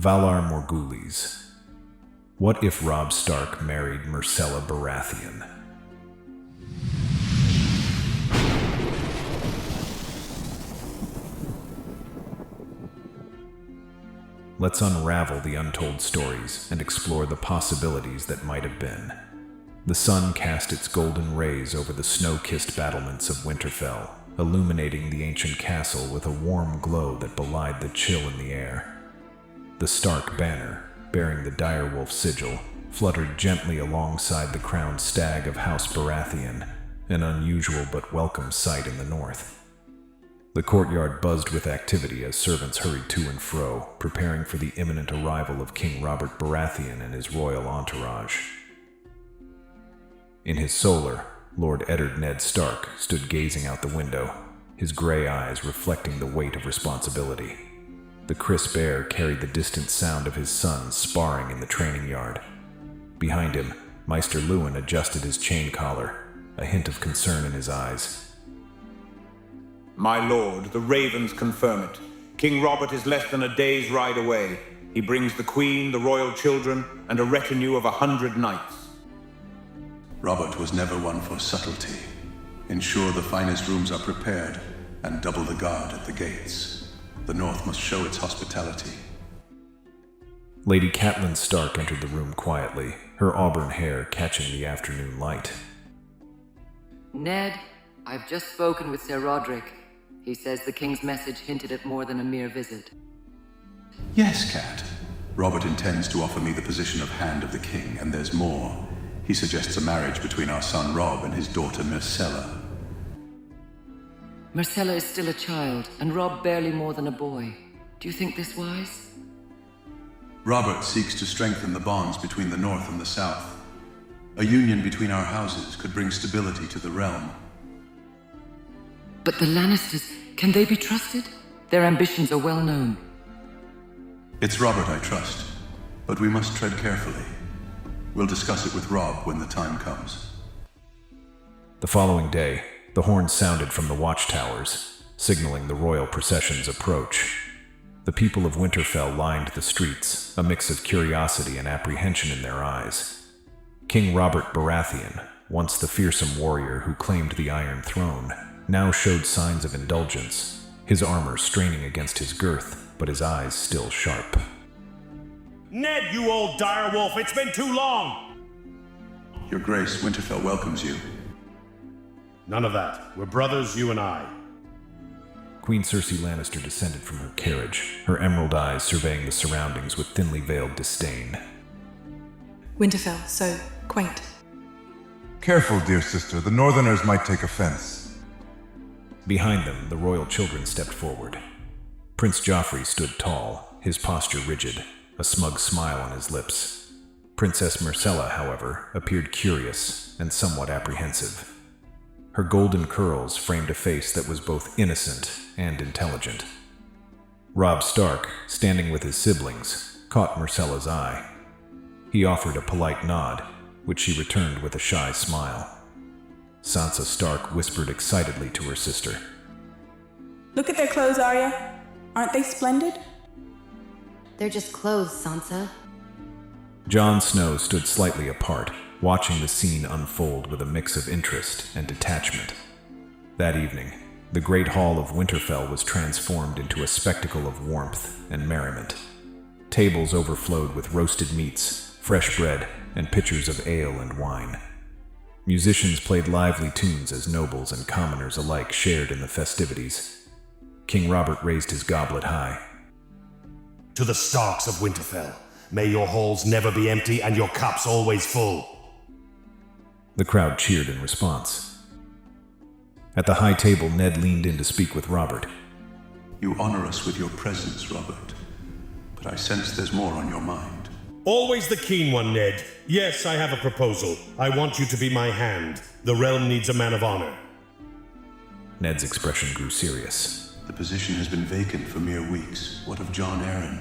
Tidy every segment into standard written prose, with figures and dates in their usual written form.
Valar Morghulis. What if Robb Stark married Myrcella Baratheon? Let's unravel the untold stories and explore the possibilities that might have been. The sun cast its golden rays over the snow-kissed battlements of Winterfell, illuminating the ancient castle with a warm glow that belied the chill in the air. The Stark banner, bearing the direwolf sigil, fluttered gently alongside the crowned stag of House Baratheon, an unusual but welcome sight in the north. The courtyard buzzed with activity as servants hurried to and fro, preparing for the imminent arrival of King Robert Baratheon and his royal entourage. In his solar, Lord Eddard Ned Stark stood gazing out the window, his gray eyes reflecting the weight of responsibility. The crisp air carried the distant sound of his sons sparring in the training yard. Behind him, Maester Luwin adjusted his chain collar, a hint of concern in his eyes. My lord, the ravens confirm it. King Robert is less than a day's ride away. He brings the queen, the royal children, and a retinue of 100 knights. Robert was never one for subtlety. Ensure the finest rooms are prepared, and double the guard at the gates. The North must show its hospitality. Lady Catelyn Stark entered the room quietly, her auburn hair catching the afternoon light. Ned, I've just spoken with Sir Roderick. He says the king's message hinted at more than a mere visit. Yes, Cat. Robert intends to offer me the position of Hand of the King, and there's more. He suggests a marriage between our son Robb and his daughter Myrcella. Myrcella is still a child, and Robb barely more than a boy. Do you think this wise? Robert seeks to strengthen the bonds between the North and the South. A union between our houses could bring stability to the realm. But the Lannisters, can they be trusted? Their ambitions are well known. It's Robert I trust, but we must tread carefully. We'll discuss it with Robb when the time comes. The following day, the horn sounded from the watchtowers, signaling the royal procession's approach. The people of Winterfell lined the streets, a mix of curiosity and apprehension in their eyes. King Robert Baratheon, once the fearsome warrior who claimed the Iron Throne, now showed signs of indulgence, his armor straining against his girth, but his eyes still sharp. Ned, you old direwolf, it's been too long! Your Grace, Winterfell welcomes you. None of that. We're brothers, you and I. Queen Cersei Lannister descended from her carriage, her emerald eyes surveying the surroundings with thinly veiled disdain. Winterfell, so quaint. Careful, dear sister. The Northerners might take offense. Behind them, the royal children stepped forward. Prince Joffrey stood tall, his posture rigid, a smug smile on his lips. Princess Myrcella, however, appeared curious and somewhat apprehensive. Her golden curls framed a face that was both innocent and intelligent. Robb Stark, standing with his siblings, caught Myrcella's eye. He offered a polite nod, which she returned with a shy smile. Sansa Stark whispered excitedly to her sister. Look at their clothes, Arya. Aren't they splendid? They're just clothes, Sansa. Jon Snow stood slightly apart, watching the scene unfold with a mix of interest and detachment. That evening, the Great Hall of Winterfell was transformed into a spectacle of warmth and merriment. Tables overflowed with roasted meats, fresh bread, and pitchers of ale and wine. Musicians played lively tunes as nobles and commoners alike shared in the festivities. King Robert raised his goblet high. To the Starks of Winterfell, may your halls never be empty and your cups always full. The crowd cheered in response. At the high table, Ned leaned in to speak with Robert. You honor us with your presence, Robert, but I sense there's more on your mind. Always the keen one, Ned. Yes, I have a proposal. I want you to be my hand. The realm needs a man of honor. Ned's expression grew serious. The position has been vacant for mere weeks. What of Jon Arryn?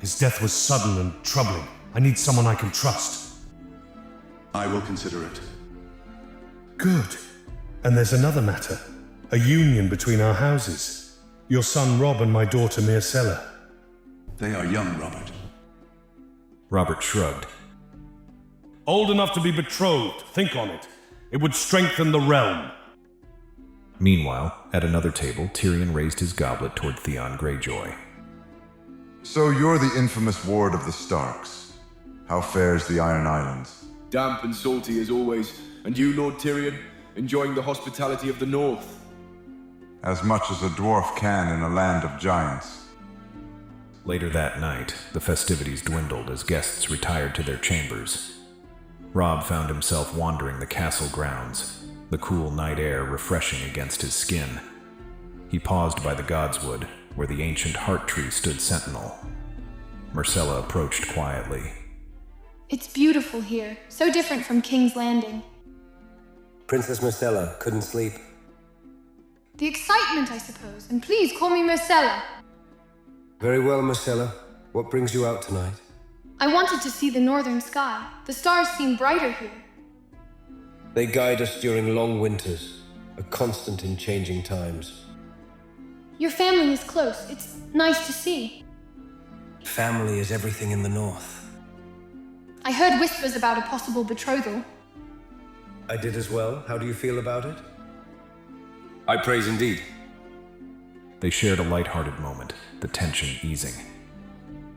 His death was sudden and troubling. I need someone I can trust. I will consider it. Good. And there's another matter. A union between our houses. Your son Robb and my daughter Myrcella. They are young, Robert. Robert shrugged. Old enough to be betrothed. Think on it. It would strengthen the realm. Meanwhile, at another table, Tyrion raised his goblet toward Theon Greyjoy. So you're the infamous ward of the Starks. How fares the Iron Islands? Damp and salty as always. And you, Lord Tyrion, enjoying the hospitality of the North? As much as a dwarf can in a land of giants. Later that night, the festivities dwindled as guests retired to their chambers. Robb found himself wandering the castle grounds, the cool night air refreshing against his skin. He paused by the godswood, where the ancient heart tree stood sentinel. Myrcella approached quietly. It's beautiful here, so different from King's Landing. Princess Myrcella couldn't sleep. The excitement, I suppose, and please call me Myrcella. Very well, Myrcella. What brings you out tonight? I wanted to see the northern sky. The stars seem brighter here. They guide us during long winters, a constant in changing times. Your family is close. It's nice to see. Family is everything in the north. I heard whispers about a possible betrothal. I did as well. How do you feel about it? I praise indeed. They shared a light-hearted moment, the tension easing.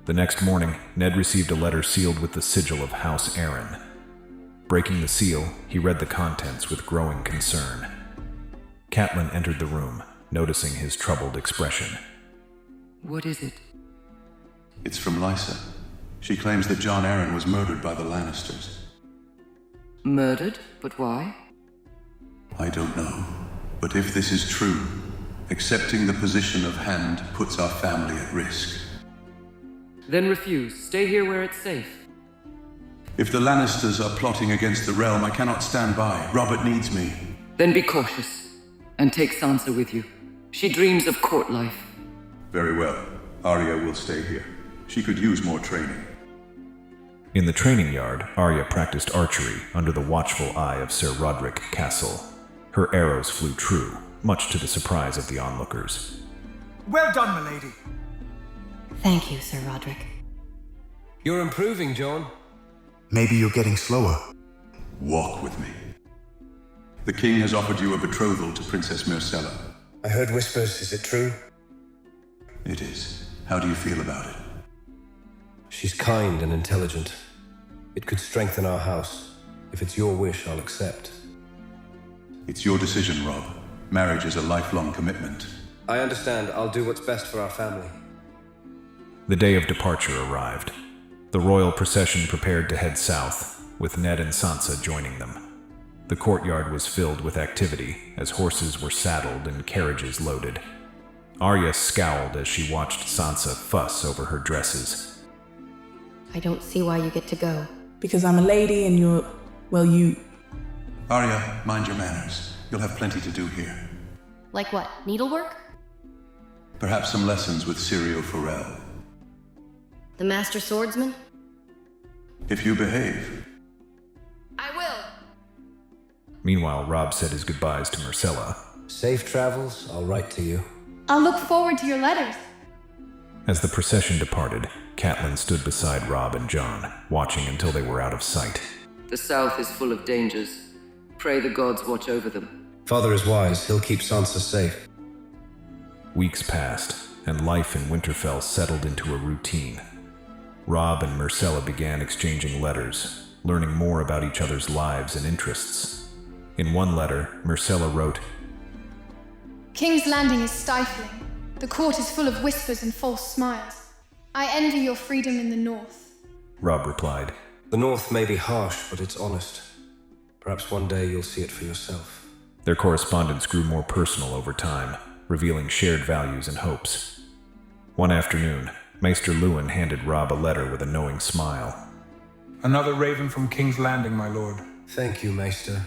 The next morning, Ned received a letter sealed with the sigil of House Arryn. Breaking the seal, he read the contents with growing concern. Catelyn entered the room, noticing his troubled expression. What is it? It's from Lysa. She claims that Jon Arryn was murdered by the Lannisters. Murdered? But why? I don't know. But if this is true, accepting the position of Hand puts our family at risk. Then refuse. Stay here where it's safe. If the Lannisters are plotting against the realm, I cannot stand by. Robert needs me. Then be cautious. And take Sansa with you. She dreams of court life. Very well. Arya will stay here. She could use more training. In the training yard, Arya practiced archery under the watchful eye of Ser Rodrik Castle. Her arrows flew true, much to the surprise of the onlookers. Well done, milady. Thank you, Sir Rodrik. You're improving, Jon. Maybe you're getting slower. Walk with me. The king has offered you a betrothal to Princess Myrcella. I heard whispers. Is it true? It is. How do you feel about it? She's kind and intelligent. It could strengthen our house. If it's your wish, I'll accept. It's your decision, Robb. Marriage is a lifelong commitment. I understand. I'll do what's best for our family. The day of departure arrived. The royal procession prepared to head south, with Ned and Sansa joining them. The courtyard was filled with activity, as horses were saddled and carriages loaded. Arya scowled as she watched Sansa fuss over her dresses. I don't see why you get to go. Because I'm a lady and you're, well, you... Arya, mind your manners. You'll have plenty to do here. Like what, needlework? Perhaps some lessons with Syrio Forel. The master swordsman? If you behave. I will. Meanwhile, Robb said his goodbyes to Myrcella. Safe travels. I'll write to you. I'll look forward to your letters. As the procession departed, Catelyn stood beside Robb and Jon, watching until they were out of sight. The south is full of dangers. Pray the gods watch over them. Father is wise. He'll keep Sansa safe. Weeks passed, and life in Winterfell settled into a routine. Robb and Myrcella began exchanging letters, learning more about each other's lives and interests. In one letter, Myrcella wrote, King's Landing is stifling. The court is full of whispers and false smiles. I envy your freedom in the north. Robb replied, The north may be harsh, but it's honest. Perhaps one day you'll see it for yourself. Their correspondence grew more personal over time, revealing shared values and hopes. One afternoon, Maester Luwin handed Robb a letter with a knowing smile. Another raven from King's Landing, my lord. Thank you, Maester.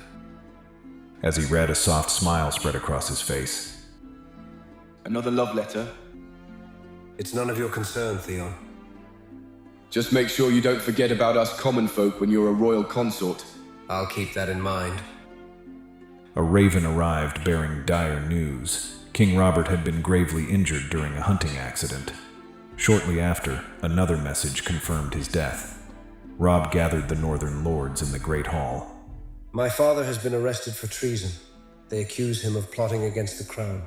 As he read, a soft smile spread across his face. Another love letter? It's none of your concern, Theon. Just make sure you don't forget about us common folk when you're a royal consort. I'll keep that in mind. A raven arrived bearing dire news. King Robert had been gravely injured during a hunting accident. Shortly after, another message confirmed his death. Robb gathered the northern lords in the Great Hall. My father has been arrested for treason. They accuse him of plotting against the crown.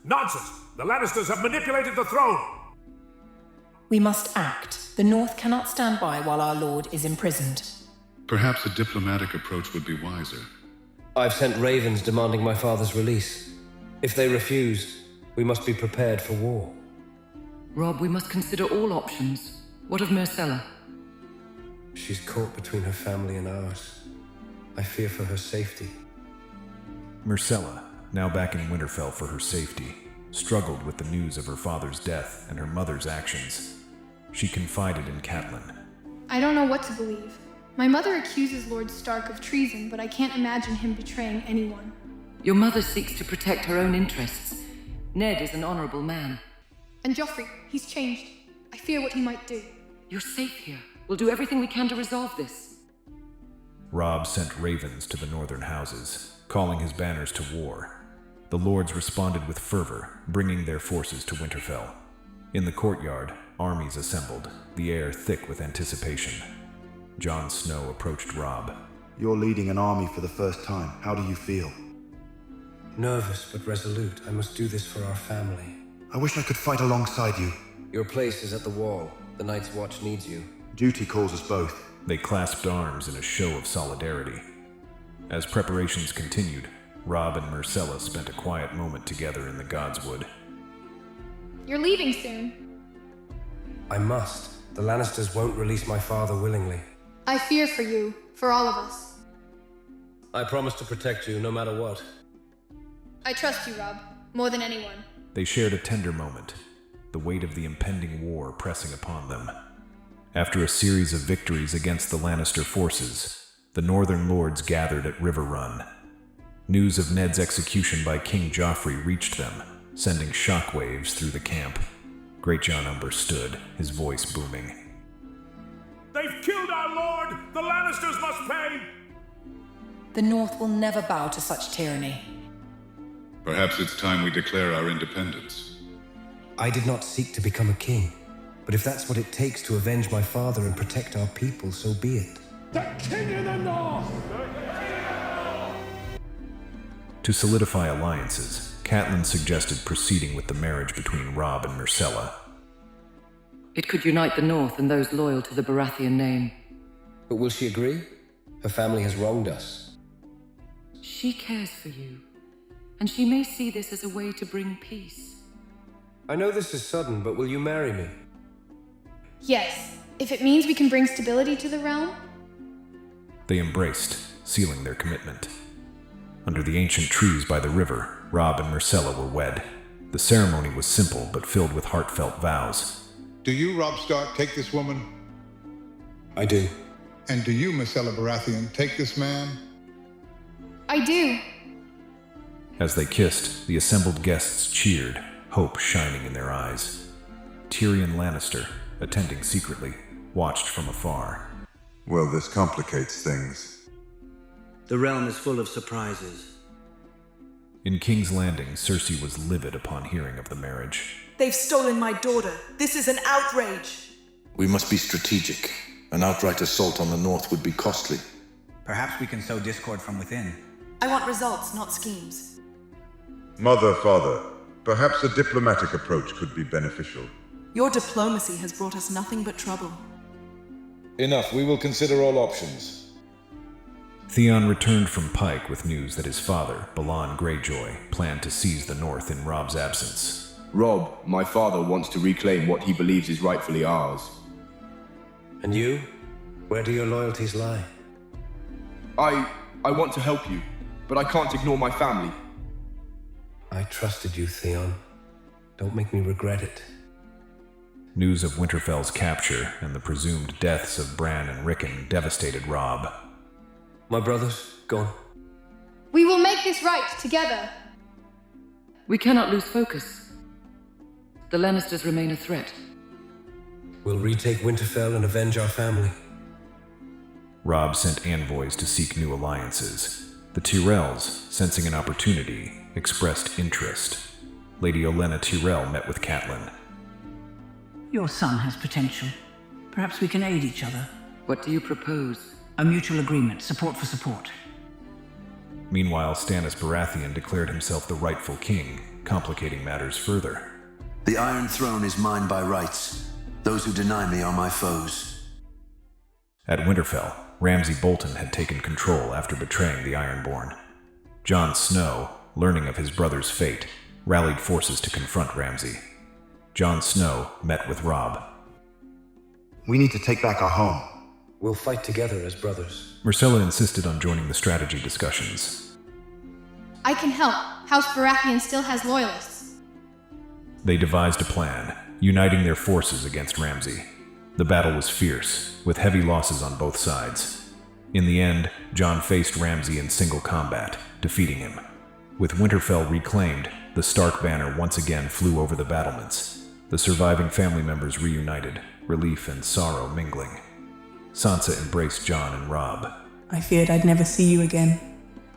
Nonsense! The Lannisters have manipulated the throne! We must act. The North cannot stand by while our lord is imprisoned. Perhaps a diplomatic approach would be wiser. I've sent ravens demanding my father's release. If they refuse, we must be prepared for war. Robb, we must consider all options. What of Myrcella? She's caught between her family and ours. I fear for her safety. Myrcella, now back in Winterfell for her safety, struggled with the news of her father's death and her mother's actions. She confided in Catelyn. I don't know what to believe. My mother accuses Lord Stark of treason, but I can't imagine him betraying anyone. Your mother seeks to protect her own interests. Ned is an honorable man. And Joffrey, he's changed. I fear what he might do. You're safe here. We'll do everything we can to resolve this. Robb sent ravens to the northern houses, calling his banners to war. The lords responded with fervor, bringing their forces to Winterfell. In the courtyard, armies assembled, the air thick with anticipation. Jon Snow approached Robb. You're leading an army for the first time. How do you feel? Nervous but resolute. I must do this for our family. I wish I could fight alongside you. Your place is at the wall. The Night's Watch needs you. Duty calls us both. They clasped arms in a show of solidarity. As preparations continued, Robb and Myrcella spent a quiet moment together in the godswood. You're leaving soon. I must. The Lannisters won't release my father willingly. I fear for you, for all of us. I promise to protect you no matter what. I trust you, Robb, more than anyone. They shared a tender moment, the weight of the impending war pressing upon them. After a series of victories against the Lannister forces, the northern lords gathered at River Run. News of Ned's execution by King Joffrey reached them, sending shockwaves through the camp. Great Jon Umber stood, his voice booming. They've killed our lord! The Lannisters must pay! The North will never bow to such tyranny. Perhaps it's time we declare our independence. I did not seek to become a king, but if that's what it takes to avenge my father and protect our people, so be it. The King of the North! To solidify alliances, Catelyn suggested proceeding with the marriage between Robb and Myrcella. It could unite the North and those loyal to the Baratheon name. But will she agree? Her family has wronged us. She cares for you, and she may see this as a way to bring peace. I know this is sudden, but will you marry me? Yes, if it means we can bring stability to the realm. They embraced, sealing their commitment. Under the ancient trees by the river, Robb and Myrcella were wed. The ceremony was simple but filled with heartfelt vows. Do you, Robb Stark, take this woman? I do. And do you, Myrcella Baratheon, take this man? I do. As they kissed, the assembled guests cheered, hope shining in their eyes. Tywin Lannister, attending secretly, watched from afar. Well, this complicates things. The realm is full of surprises. In King's Landing, Cersei was livid upon hearing of the marriage. They've stolen my daughter. This is an outrage. We must be strategic. An outright assault on the North would be costly. Perhaps we can sow discord from within. I want results, not schemes. Mother, father, perhaps a diplomatic approach could be beneficial. Your diplomacy has brought us nothing but trouble. Enough. We will consider all options. Theon returned from Pike with news that his father, Balon Greyjoy, planned to seize the North in Robb's absence. Robb, my father wants to reclaim what he believes is rightfully ours. And you? Where do your loyalties lie? I want to help you, but I can't ignore my family. I trusted you, Theon. Don't make me regret it. News of Winterfell's capture and the presumed deaths of Bran and Rickon devastated Robb. My brothers, gone. We will make this right, together. We cannot lose focus. The Lannisters remain a threat. We'll retake Winterfell and avenge our family. Robb sent envoys to seek new alliances. The Tyrells, sensing an opportunity, expressed interest. Lady Olenna Tyrell met with Catelyn. Your son has potential. Perhaps we can aid each other. What do you propose? A mutual agreement, support for support. Meanwhile, Stannis Baratheon declared himself the rightful king, complicating matters further. The Iron Throne is mine by rights. Those who deny me are my foes. At Winterfell, Ramsay Bolton had taken control after betraying the Ironborn. Jon Snow, learning of his brother's fate, rallied forces to confront Ramsay. Jon Snow met with Robb. We need to take back our home. We'll fight together as brothers. Myrcella insisted on joining the strategy discussions. I can help. House Baratheon still has loyalists. They devised a plan, uniting their forces against Ramsay. The battle was fierce, with heavy losses on both sides. In the end, Jon faced Ramsay in single combat, defeating him. With Winterfell reclaimed, the Stark banner once again flew over the battlements. The surviving family members reunited, relief and sorrow mingling. Sansa embraced Jon and Robb. I feared I'd never see you again.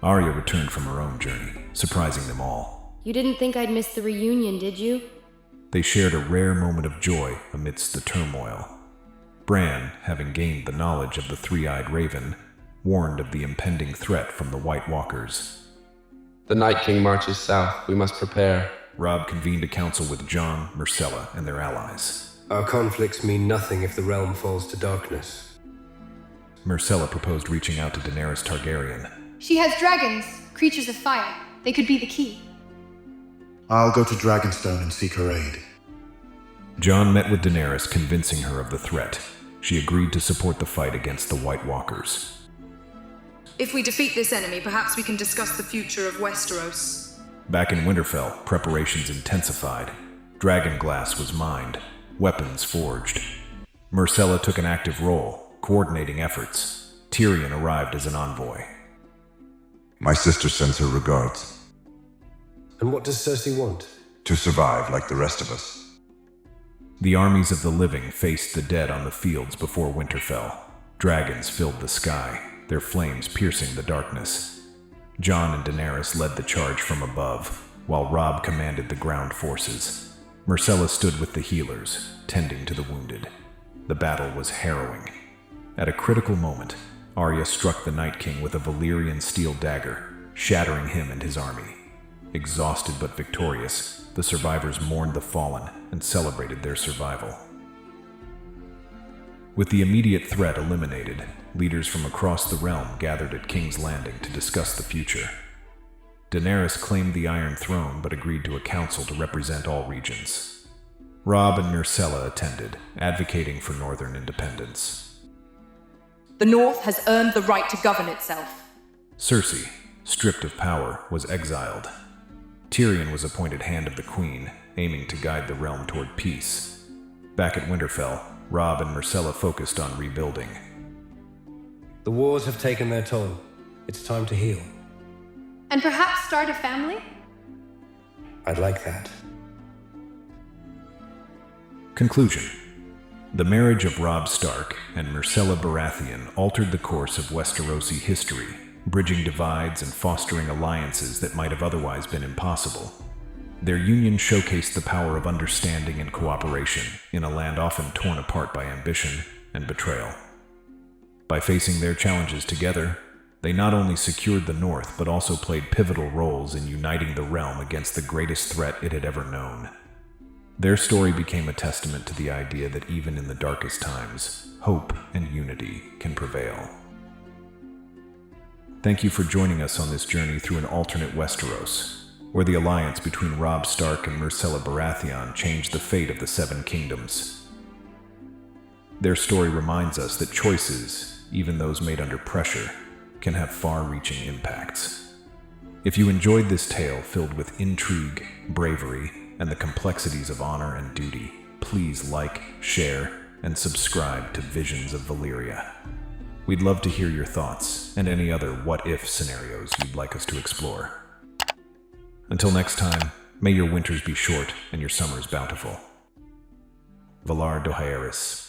Arya returned from her own journey, surprising them all. You didn't think I'd miss the reunion, did you? They shared a rare moment of joy amidst the turmoil. Bran, having gained the knowledge of the three-eyed raven, warned of the impending threat from the White Walkers. The Night King marches south. We must prepare. Robb convened a council with Jon, Myrcella, and their allies. Our conflicts mean nothing if the realm falls to darkness. Myrcella proposed reaching out to Daenerys Targaryen. She has dragons, creatures of fire. They could be the key. I'll go to Dragonstone and seek her aid. Jon met with Daenerys, convincing her of the threat. She agreed to support the fight against the White Walkers. If we defeat this enemy, perhaps we can discuss the future of Westeros. Back in Winterfell, preparations intensified. Dragonglass was mined, weapons forged. Myrcella took an active role, coordinating efforts. Tyrion arrived as an envoy. My sister sends her regards. And what does Cersei want? To survive like the rest of us. The armies of the living faced the dead on the fields before Winterfell. Dragons filled the sky, their flames piercing the darkness. Jon and Daenerys led the charge from above, while Robb commanded the ground forces. Myrcella stood with the healers, tending to the wounded. The battle was harrowing. At a critical moment, Arya struck the Night King with a Valyrian steel dagger, shattering him and his army. Exhausted but victorious, the survivors mourned the fallen and celebrated their survival. With the immediate threat eliminated, leaders from across the realm gathered at King's Landing to discuss the future. Daenerys claimed the Iron Throne but agreed to a council to represent all regions. Robb and Myrcella attended, advocating for northern independence. The North has earned the right to govern itself. Cersei, stripped of power, was exiled. Tyrion was appointed Hand of the Queen, aiming to guide the realm toward peace. Back at Winterfell, Robb and Myrcella focused on rebuilding. The wars have taken their toll. It's time to heal. And perhaps start a family? I'd like that. Conclusion. The marriage of Robb Stark and Myrcella Baratheon altered the course of Westerosi history, bridging divides and fostering alliances that might have otherwise been impossible. Their union showcased the power of understanding and cooperation in a land often torn apart by ambition and betrayal. By facing their challenges together, they not only secured the North but also played pivotal roles in uniting the realm against the greatest threat it had ever known. Their story became a testament to the idea that even in the darkest times, hope and unity can prevail. Thank you for joining us on this journey through an alternate Westeros, where the alliance between Robb Stark and Myrcella Baratheon changed the fate of the Seven Kingdoms. Their story reminds us that choices, even those made under pressure, can have far-reaching impacts. If you enjoyed this tale filled with intrigue, bravery, and the complexities of honor and duty, please like, share, and subscribe to Visions of Valyria. We'd love to hear your thoughts and any other what-if scenarios you'd like us to explore. Until next time, may your winters be short and your summers bountiful. Valar Dohaeris.